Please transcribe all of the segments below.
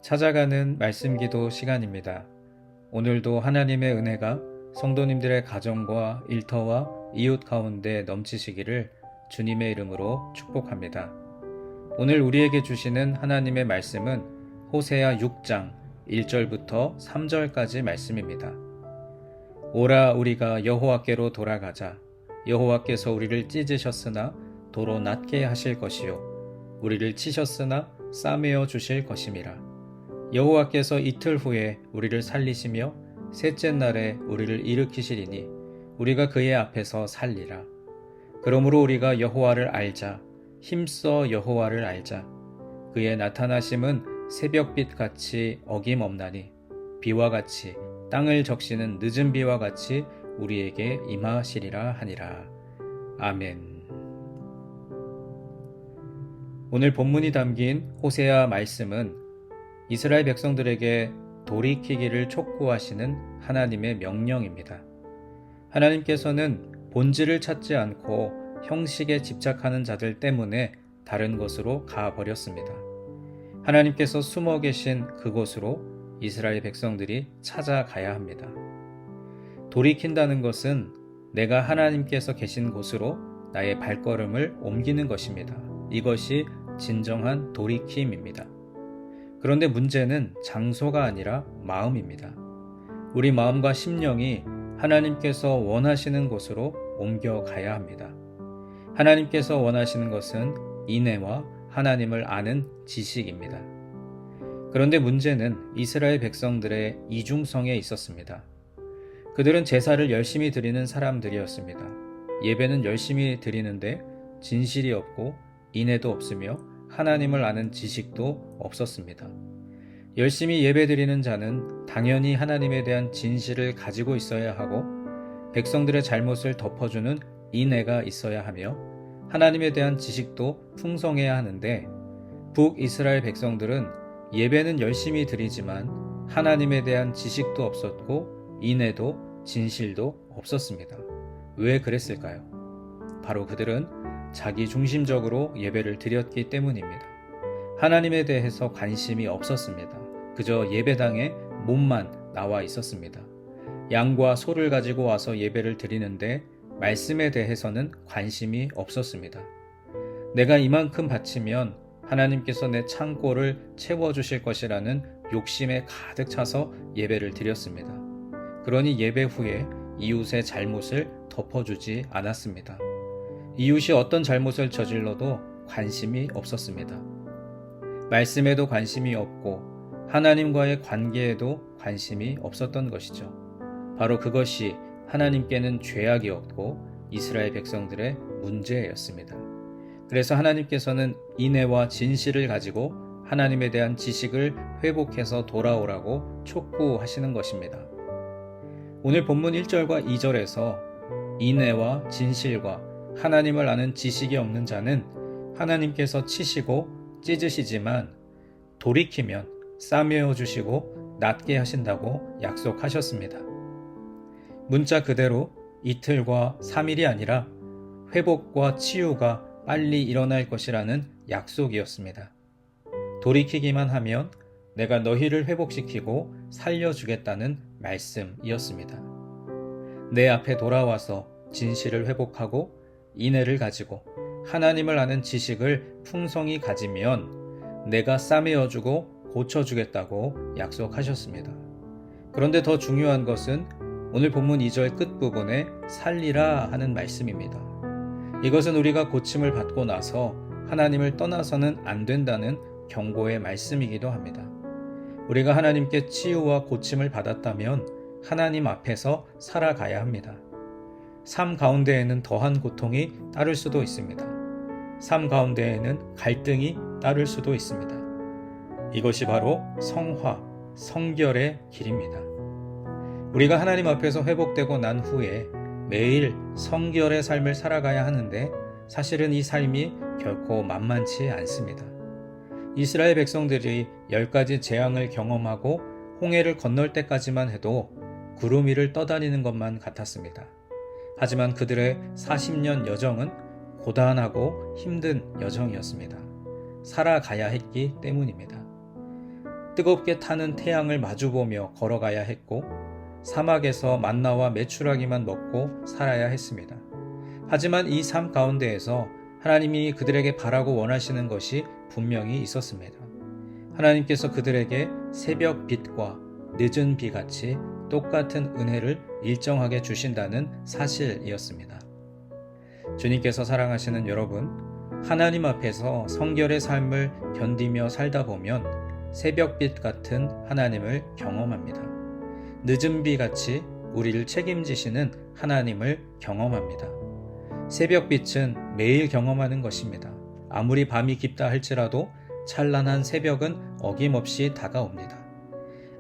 찾아가는 말씀 기도 시간입니다. 오늘도 하나님의 은혜가 성도님들의 가정과 일터와 이웃 가운데 넘치시기를 주님의 이름으로 축복합니다. 오늘 우리에게 주시는 하나님의 말씀은 호세아 6장 1절부터 3절까지 말씀입니다. 오라 우리가 여호와께로 돌아가자. 여호와께서 우리를 찢으셨으나 도로 낮게 하실 것이요 우리를 치셨으나 싸매어 주실 것임이라. 여호와께서 이틀 후에 우리를 살리시며 셋째 날에 우리를 일으키시리니 우리가 그의 앞에서 살리라. 그러므로 우리가 여호와를 알자. 힘써 여호와를 알자. 그의 나타나심은 새벽빛 같이 어김없나니 비와 같이 땅을 적시는 늦은 비와 같이 우리에게 임하시리라 하니라. 아멘. 오늘 본문이 담긴 호세아 말씀은 이스라엘 백성들에게 돌이키기를 촉구하시는 하나님의 명령입니다. 하나님께서는 본질을 찾지 않고 형식에 집착하는 자들 때문에 다른 곳으로 가버렸습니다. 하나님께서 숨어 계신 그곳으로 이스라엘 백성들이 찾아가야 합니다. 돌이킨다는 것은 내가 하나님께서 계신 곳으로 나의 발걸음을 옮기는 것입니다. 이것이 진정한 돌이킴입니다. 그런데 문제는 장소가 아니라 마음입니다. 우리 마음과 심령이 하나님께서 원하시는 곳으로 옮겨가야 합니다. 하나님께서 원하시는 것은 인애와 하나님을 아는 지식입니다. 그런데 문제는 이스라엘 백성들의 이중성에 있었습니다. 그들은 제사를 열심히 드리는 사람들이었습니다. 예배는 열심히 드리는데 진실이 없고 인애도 없으며 하나님을 아는 지식도 없었습니다. 열심히 예배드리는 자는 당연히 하나님에 대한 진실을 가지고 있어야 하고 백성들의 잘못을 덮어주는 인애가 있어야 하며 하나님에 대한 지식도 풍성해야 하는데 북이스라엘 백성들은 예배는 열심히 드리지만 하나님에 대한 지식도 없었고 인애도 진실도 없었습니다. 왜 그랬을까요? 바로 그들은 자기 중심적으로 예배를 드렸기 때문입니다. 하나님에 대해서 관심이 없었습니다. 그저 예배당에 몸만 나와 있었습니다. 양과 소를 가지고 와서 예배를 드리는데 말씀에 대해서는 관심이 없었습니다. 내가 이만큼 바치면 하나님께서 내 창고를 채워주실 것이라는 욕심에 가득 차서 예배를 드렸습니다. 그러니 예배 후에 이웃의 잘못을 덮어주지 않았습니다. 이웃이 어떤 잘못을 저질러도 관심이 없었습니다. 말씀에도 관심이 없고 하나님과의 관계에도 관심이 없었던 것이죠. 바로 그것이 하나님께는 죄악이었고 이스라엘 백성들의 문제였습니다. 그래서 하나님께서는 인애와 진실을 가지고 하나님에 대한 지식을 회복해서 돌아오라고 촉구하시는 것입니다. 오늘 본문 1절과 2절에서 인애와 진실과 하나님을 아는 지식이 없는 자는 하나님께서 치시고 찢으시지만 돌이키면 싸매어 주시고 낫게 하신다고 약속하셨습니다. 문자 그대로 이틀과 3일이 아니라 회복과 치유가 빨리 일어날 것이라는 약속이었습니다. 돌이키기만 하면 내가 너희를 회복시키고 살려주겠다는 말씀이었습니다. 내 앞에 돌아와서 진실을 회복하고 인애를 가지고 하나님을 아는 지식을 풍성히 가지면 내가 싸매어주고 고쳐주겠다고 약속하셨습니다. 그런데 더 중요한 것은 오늘 본문 2절 끝부분에 살리라 하는 말씀입니다. 이것은 우리가 고침을 받고 나서 하나님을 떠나서는 안 된다는 경고의 말씀이기도 합니다. 우리가 하나님께 치유와 고침을 받았다면 하나님 앞에서 살아가야 합니다. 삶 가운데에는 더한 고통이 따를 수도 있습니다. 삶 가운데에는 갈등이 따를 수도 있습니다. 이것이 바로 성화, 성결의 길입니다. 우리가 하나님 앞에서 회복되고 난 후에 매일 성결의 삶을 살아가야 하는데 사실은 이 삶이 결코 만만치 않습니다. 이스라엘 백성들이 10가지 재앙을 경험하고 홍해를 건널 때까지만 해도 구름 위를 떠다니는 것만 같았습니다. 하지만 그들의 40년 여정은 고단하고 힘든 여정이었습니다. 살아가야 했기 때문입니다. 뜨겁게 타는 태양을 마주보며 걸어가야 했고 사막에서 만나와 메추라기만 먹고 살아야 했습니다. 하지만 이 삶 가운데에서 하나님이 그들에게 바라고 원하시는 것이 분명히 있었습니다. 하나님께서 그들에게 새벽 빛과 늦은 비같이 똑같은 은혜를 일정하게 주신다는 사실이었습니다. 주님께서 사랑하시는 여러분, 하나님 앞에서 성결의 삶을 견디며 살다 보면 새벽빛 같은 하나님을 경험합니다. 늦은 비같이 우리를 책임지시는 하나님을 경험합니다. 새벽빛은 매일 경험하는 것입니다. 아무리 밤이 깊다 할지라도 찬란한 새벽은 어김없이 다가옵니다.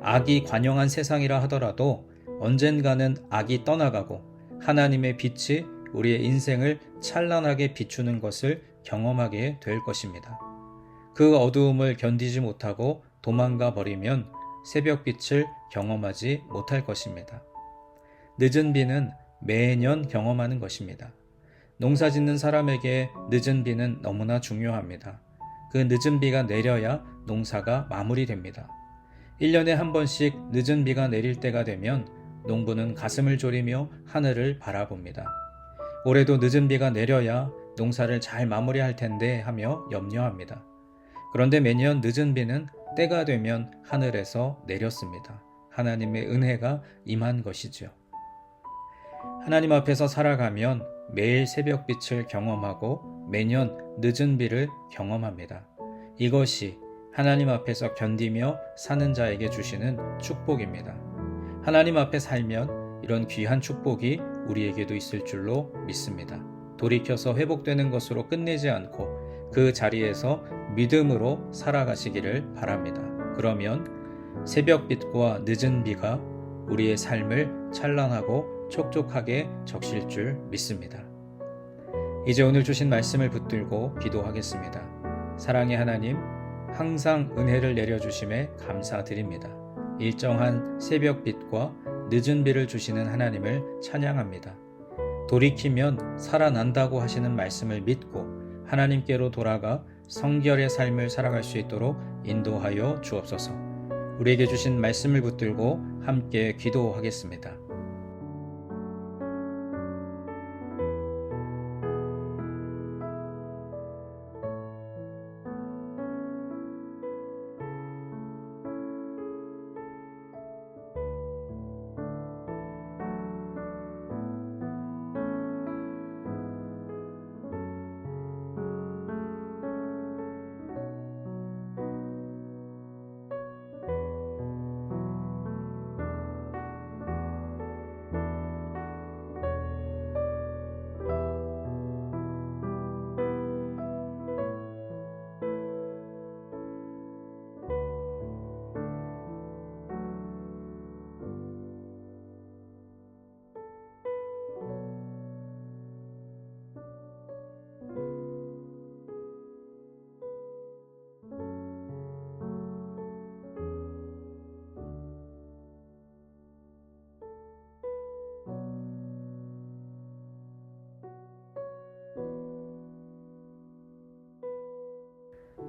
악이 관영한 세상이라 하더라도 언젠가는 악이 떠나가고 하나님의 빛이 우리의 인생을 찬란하게 비추는 것을 경험하게 될 것입니다. 그 어두움을 견디지 못하고 도망가 버리면 새벽빛을 경험하지 못할 것입니다. 늦은 비는 매년 경험하는 것입니다. 농사 짓는 사람에게 늦은 비는 너무나 중요합니다. 그 늦은 비가 내려야 농사가 마무리됩니다. 1년에 한 번씩 늦은 비가 내릴 때가 되면 농부는 가슴을 졸이며 하늘을 바라봅니다. 올해도 늦은 비가 내려야 농사를 잘 마무리할 텐데 하며 염려합니다. 그런데 매년 늦은 비는 때가 되면 하늘에서 내렸습니다. 하나님의 은혜가 임한 것이죠. 하나님 앞에서 살아가면 매일 새벽빛을 경험하고 매년 늦은 비를 경험합니다. 이것이 하나님 앞에서 견디며 사는 자에게 주시는 축복입니다. 하나님 앞에 살면 이런 귀한 축복이 우리에게도 있을 줄로 믿습니다. 돌이켜서 회복되는 것으로 끝내지 않고 그 자리에서 믿음으로 살아가시기를 바랍니다. 그러면 새벽빛과 늦은 비가 우리의 삶을 찬란하고 촉촉하게 적실 줄 믿습니다. 이제 오늘 주신 말씀을 붙들고 기도하겠습니다. 사랑의 하나님, 항상 은혜를 내려주심에 감사드립니다. 일정한 새벽빛과 늦은 비를 주시는 하나님을 찬양합니다. 돌이키면 살아난다고 하시는 말씀을 믿고 하나님께로 돌아가 성결의 삶을 살아갈 수 있도록 인도하여 주옵소서. 우리에게 주신 말씀을 붙들고 함께 기도하겠습니다.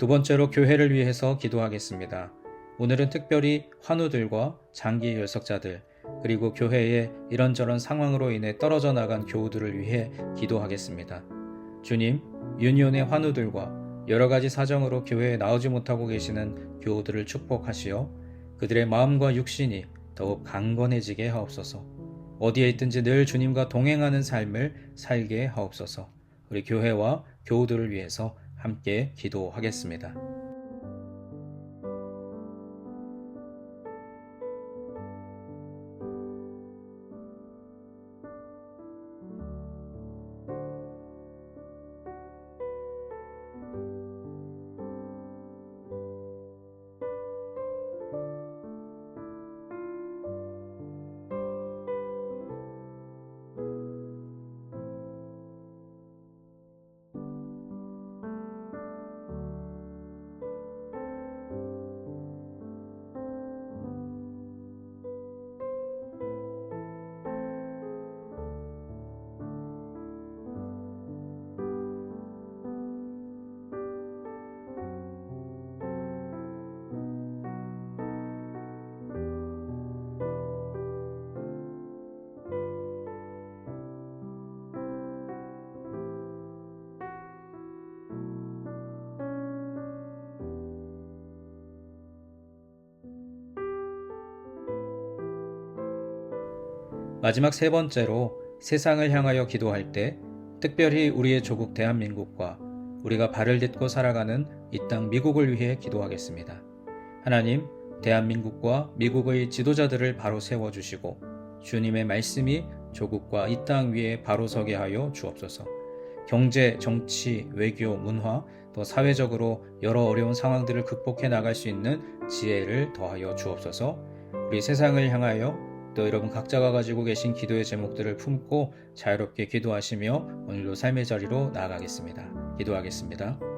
두 번째로 교회를 위해서 기도하겠습니다. 오늘은 특별히 환우들과 장기 결석자들, 그리고 교회의 이런저런 상황으로 인해 떨어져 나간 교우들을 위해 기도하겠습니다. 주님, 유니온의 환우들과 여러 가지 사정으로 교회에 나오지 못하고 계시는 교우들을 축복하시어 그들의 마음과 육신이 더욱 강건해지게 하옵소서. 어디에 있든지 늘 주님과 동행하는 삶을 살게 하옵소서. 우리 교회와 교우들을 위해서 함께 기도하겠습니다. 마지막 세 번째로 세상을 향하여 기도할 때 특별히 우리의 조국 대한민국과 우리가 발을 딛고 살아가는 이 땅 미국을 위해 기도하겠습니다. 하나님, 대한민국과 미국의 지도자들을 바로 세워주시고 주님의 말씀이 조국과 이 땅 위에 바로 서게 하여 주옵소서. 경제, 정치, 외교, 문화, 또 사회적으로 여러 어려운 상황들을 극복해 나갈 수 있는 지혜를 더하여 주옵소서. 우리 세상을 향하여 또 여러분 각자가 가지고 계신 기도의 제목들을 품고 자유롭게 기도하시며 오늘도 삶의 자리로 나아가겠습니다. 기도하겠습니다.